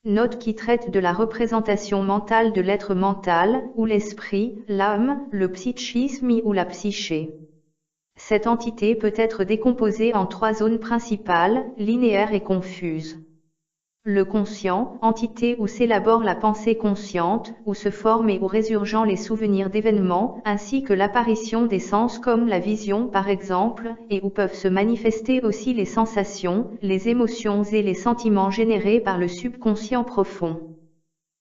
Note qui traite de la représentation mentale de l'être mental, ou l'esprit, l'âme, le psychisme ou la psyché. Cette entité peut être décomposée en 3 zones principales, linéaires et confuses. Le conscient, entité où s'élabore la pensée consciente, où se forment et où résurgent les souvenirs d'événements, ainsi que l'apparition des sens comme la vision par exemple, et où peuvent se manifester aussi les sensations, les émotions et les sentiments générés par le subconscient profond.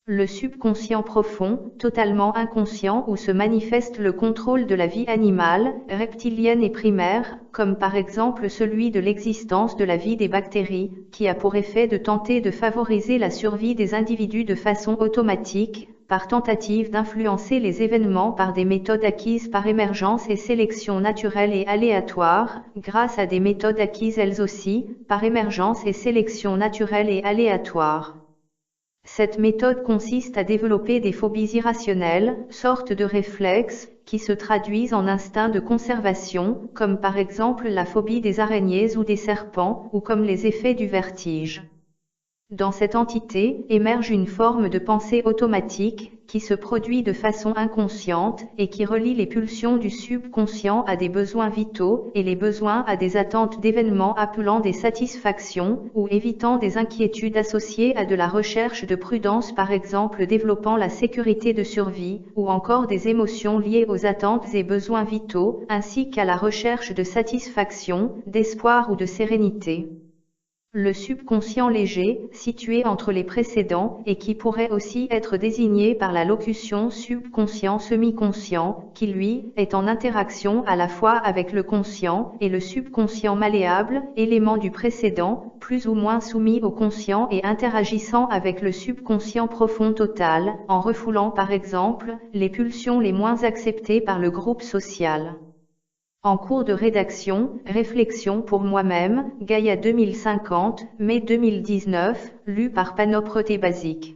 Le subconscient profond, totalement inconscient où se manifeste le contrôle de la vie animale, reptilienne et primaire, comme par exemple celui de l'existence de la vie des bactéries, qui a pour effet de tenter de favoriser la survie des individus de façon automatique, par tentative d'influencer les événements par des méthodes acquises par émergence et sélection naturelle et aléatoire, grâce à des méthodes acquises elles aussi, par émergence et sélection naturelle et aléatoire. Cette méthode consiste à développer des phobies irrationnelles, sortes de réflexes, qui se traduisent en instincts de conservation, comme par exemple la phobie des araignées ou des serpents, ou comme les effets du vertige. Dans cette entité, émerge une forme de pensée automatique, qui se produit de façon inconsciente, et qui relie les pulsions du subconscient à des besoins vitaux, et les besoins à des attentes d'événements appelant des satisfactions, ou évitant des inquiétudes associées à de la recherche de prudence par exemple développant la sécurité de survie, ou encore des émotions liées aux attentes et besoins vitaux, ainsi qu'à la recherche de satisfaction, d'espoir ou de sérénité. Le subconscient léger, situé entre les précédents, et qui pourrait aussi être désigné par la locution subconscient semi-conscient, qui lui, est en interaction à la fois avec le conscient, et le subconscient malléable, élément du précédent, plus ou moins soumis au conscient et interagissant avec le subconscient profond total, en refoulant par exemple, les pulsions les moins acceptées par le groupe social. En cours de rédaction, réflexion pour moi-même, Gaïa 2050, mai 2019, lu par Panoptique Basique.